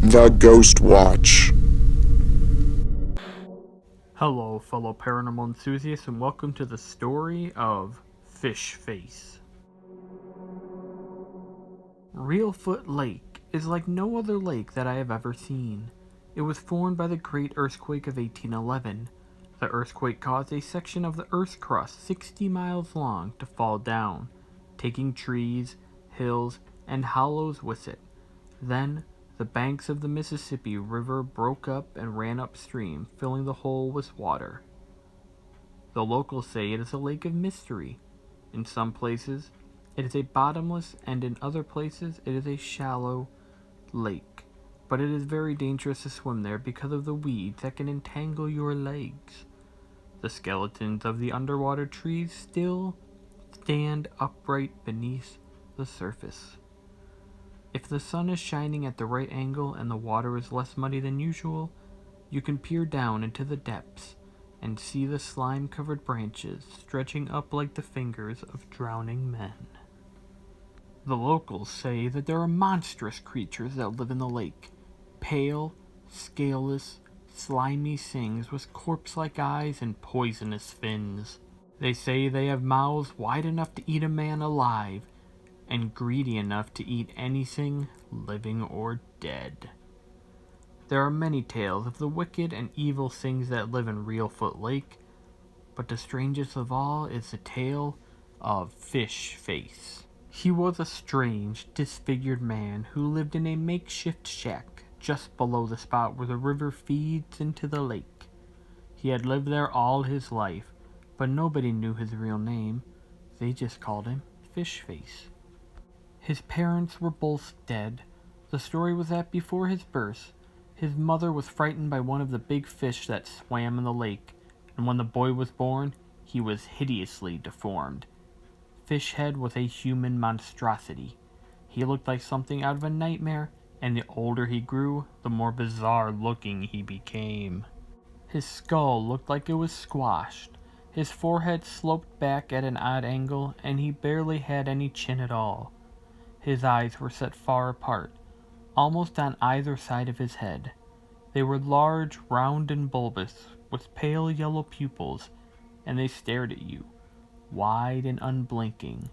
The Ghost Watch. Hello, fellow paranormal enthusiasts, and welcome to the story of Fish Face. Reelfoot Lake is like no other lake that I have ever seen. It was formed by the Great Earthquake of 1811. The earthquake caused a section of the Earth's crust 60 miles long to fall down, taking trees, hills, and hollows with it. Then, the banks of the Mississippi River broke up and ran upstream, filling the hole with water. The locals say it is a lake of mystery. In some places, it is a bottomless, and in other places, it is a shallow lake. But it is very dangerous to swim there because of the weeds that can entangle your legs. The skeletons of the underwater trees still stand upright beneath the surface. If the sun is shining at the right angle and the water is less muddy than usual, you can peer down into the depths and see the slime-covered branches stretching up like the fingers of drowning men. The locals say that there are monstrous creatures that live in the lake, pale, scaleless, slimy things with corpse-like eyes and poisonous fins. They say they have mouths wide enough to eat a man alive, and greedy enough to eat anything, living or dead. There are many tales of the wicked and evil things that live in Reelfoot Lake, but the strangest of all is the tale of Fish Face. He was a strange, disfigured man who lived in a makeshift shack just below the spot where the river feeds into the lake. He had lived there all his life, but nobody knew his real name. They just called him Fish Face. His parents were both dead. The story was that before his birth, his mother was frightened by one of the big fish that swam in the lake, and when the boy was born, he was hideously deformed. Fishhead was a human monstrosity. He looked like something out of a nightmare, and the older he grew, the more bizarre looking he became. His skull looked like it was squashed. His forehead sloped back at an odd angle, and he barely had any chin at all. His eyes were set far apart, almost on either side of his head. They were large, round, and bulbous, with pale yellow pupils, and they stared at you, wide and unblinking,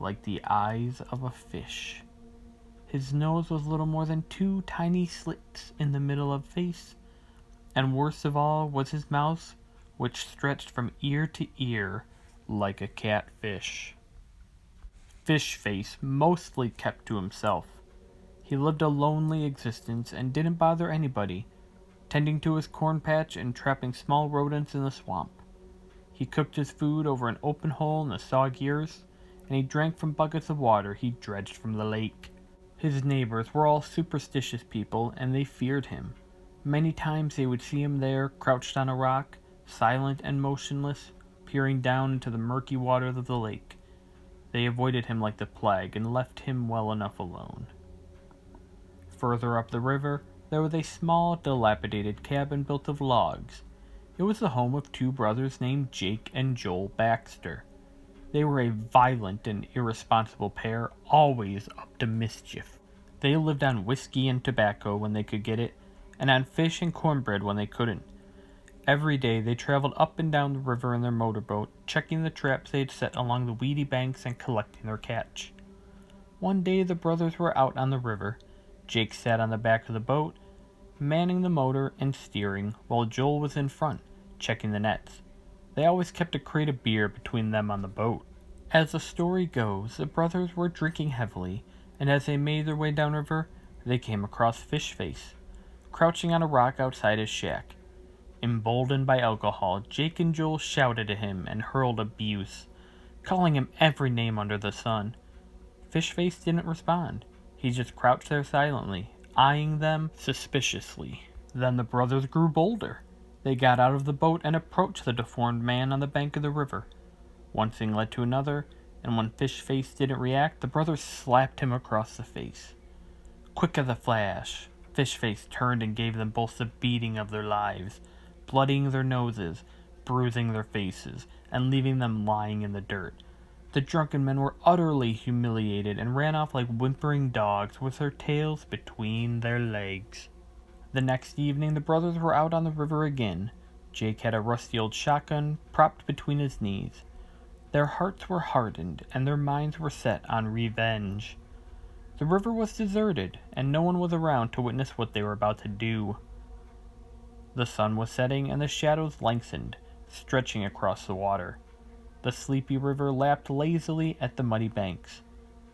like the eyes of a fish. His nose was little more than 2 tiny slits in the middle of face, and worst of all was his mouth, which stretched from ear to ear like a catfish. Fish Face mostly kept to himself. He lived a lonely existence and didn't bother anybody, tending to his corn patch and trapping small rodents in the swamp. He cooked his food over an open hole in the soggy earth, and he drank from buckets of water he dredged from the lake. His neighbors were all superstitious people, and they feared him. Many times they would see him there, crouched on a rock, silent and motionless, peering down into the murky waters of the lake. They avoided him like the plague and left him well enough alone. Further up the river, there was a small, dilapidated cabin built of logs. It was the home of 2 brothers named Jake and Joel Baxter. They were a violent and irresponsible pair, always up to mischief. They lived on whiskey and tobacco when they could get it, and on fish and cornbread when they couldn't. Every day they traveled up and down the river in their motorboat, checking the traps they had set along the weedy banks and collecting their catch. One day the brothers were out on the river. Jake sat on the back of the boat, manning the motor and steering, while Joel was in front, checking the nets. They always kept a crate of beer between them on the boat. As the story goes, the brothers were drinking heavily, and as they made their way downriver, they came across Fish Face, crouching on a rock outside his shack. Emboldened by alcohol, Jake and Joel shouted at him and hurled abuse, calling him every name under the sun. Fish Face didn't respond. He just crouched there silently, eyeing them suspiciously. Then the brothers grew bolder. They got out of the boat and approached the deformed man on the bank of the river. One thing led to another, and when Fish Face didn't react, the brothers slapped him across the face. Quick as a flash, Fish Face turned and gave them both the beating of their lives, bloodying their noses, bruising their faces, and leaving them lying in the dirt. The drunken men were utterly humiliated and ran off like whimpering dogs with their tails between their legs. The next evening, the brothers were out on the river again. Jake had a rusty old shotgun propped between his knees. Their hearts were hardened, and their minds were set on revenge. The river was deserted, and no one was around to witness what they were about to do. The sun was setting, and the shadows lengthened, stretching across the water. The sleepy river lapped lazily at the muddy banks.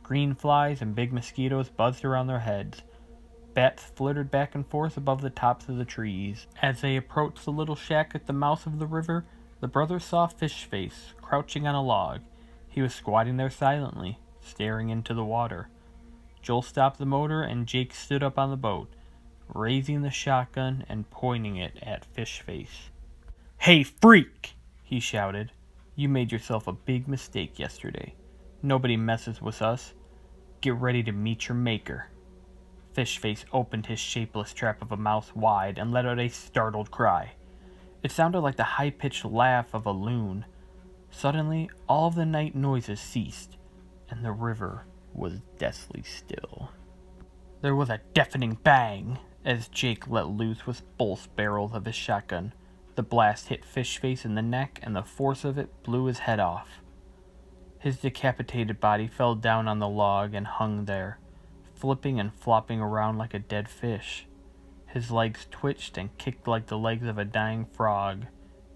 Green flies and big mosquitoes buzzed around their heads. Bats flittered back and forth above the tops of the trees. As they approached the little shack at the mouth of the river, the brothers saw Fishface crouching on a log. He was squatting there silently, staring into the water. Joel stopped the motor and Jake stood up on the boat, raising the shotgun and pointing it at Fishface. "Hey, freak!" he shouted. "You made yourself a big mistake yesterday. Nobody messes with us. Get ready to meet your maker." Fishface opened his shapeless trap of a mouth wide and let out a startled cry. It sounded like the high-pitched laugh of a loon. Suddenly, all of the night noises ceased, and the river was deathly still. There was a deafening bang as Jake let loose with both barrels of his shotgun. The blast hit Fishface in the neck, and the force of it blew his head off. His decapitated body fell down on the log and hung there, flipping and flopping around like a dead fish. His legs twitched and kicked like the legs of a dying frog,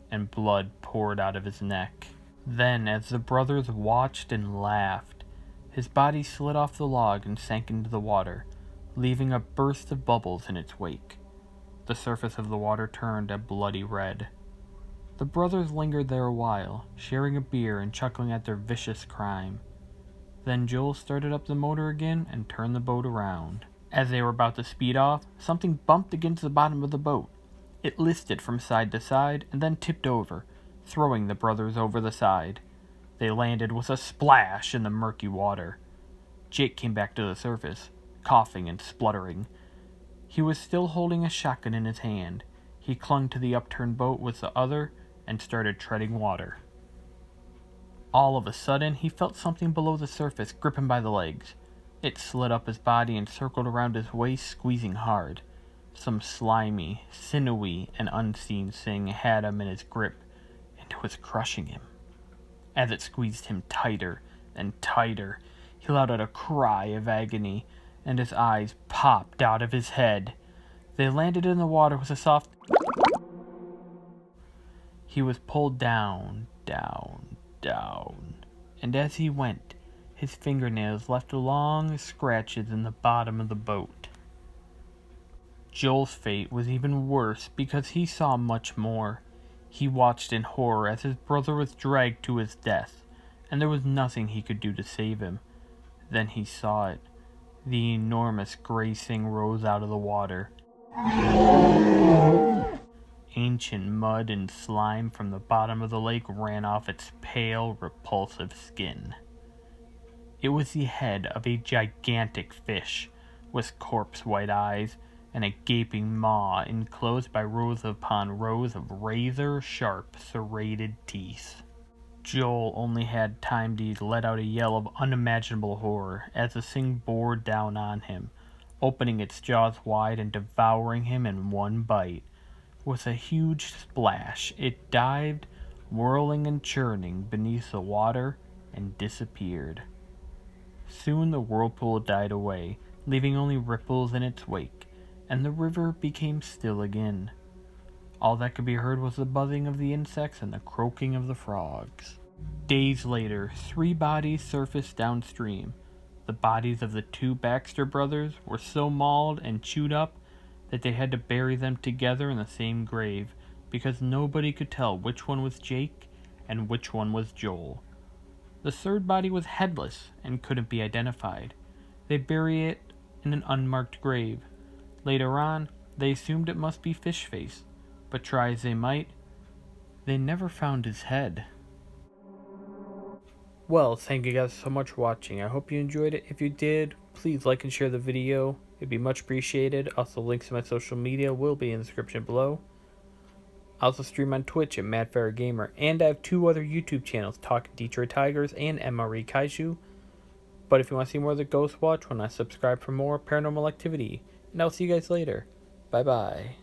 and blood poured out of his neck. Then, as the brothers watched and laughed, his body slid off the log and sank into the water, leaving a burst of bubbles in its wake. The surface of the water turned a bloody red. The brothers lingered there a while, sharing a beer and chuckling at their vicious crime. Then Joel started up the motor again and turned the boat around. As they were about to speed off, something bumped against the bottom of the boat. It listed from side to side and then tipped over, throwing the brothers over the side. They landed with a splash in the murky water. Jake came back to the surface, coughing and spluttering. He was still holding a shotgun in his hand. He clung to the upturned boat with the other and started treading water. All of a sudden, he felt something below the surface grip him by the legs. It slid up his body and circled around his waist, squeezing hard. Some slimy, sinewy, and unseen thing had him in its grip, and it was crushing him. As it squeezed him tighter and tighter, he let out a cry of agony, and his eyes popped out of his head. They landed in the water with a soft... He was pulled down, down, down, and as he went, his fingernails left long scratches in the bottom of the boat. Joel's fate was even worse because he saw much more. He watched in horror as his brother was dragged to his death, and there was nothing he could do to save him. Then he saw it. The enormous gray thing rose out of the water. Ancient mud and slime from the bottom of the lake ran off its pale, repulsive skin. It was the head of a gigantic fish, with corpse-white eyes and a gaping maw enclosed by rows upon rows of razor-sharp, serrated teeth. Joel only had time to let out a yell of unimaginable horror as the thing bore down on him, opening its jaws wide and devouring him in one bite. With a huge splash, it dived, whirling and churning beneath the water, and disappeared. Soon the whirlpool died away, leaving only ripples in its wake, and the river became still again. All that could be heard was the buzzing of the insects and the croaking of the frogs. Days later, 3 bodies surfaced downstream. The bodies of the 2 Baxter brothers were so mauled and chewed up that they had to bury them together in the same grave, because nobody could tell which one was Jake and which one was Joel. The 3rd body was headless and couldn't be identified. They buried it in an unmarked grave. Later on, they assumed it must be Fishface, but try as they might, they never found his head. Well, thank you guys so much for watching. I hope you enjoyed it. If you did, please like and share the video. It'd be much appreciated. Also, links to my social media will be in the description below. I also stream on Twitch at MadFerrerGamer, and I have 2 other YouTube channels, Talking Detroit Tigers and MRE Kaiju. But if you want to see more of the Ghost Watch, subscribe for more paranormal activity. And I'll see you guys later. Bye bye.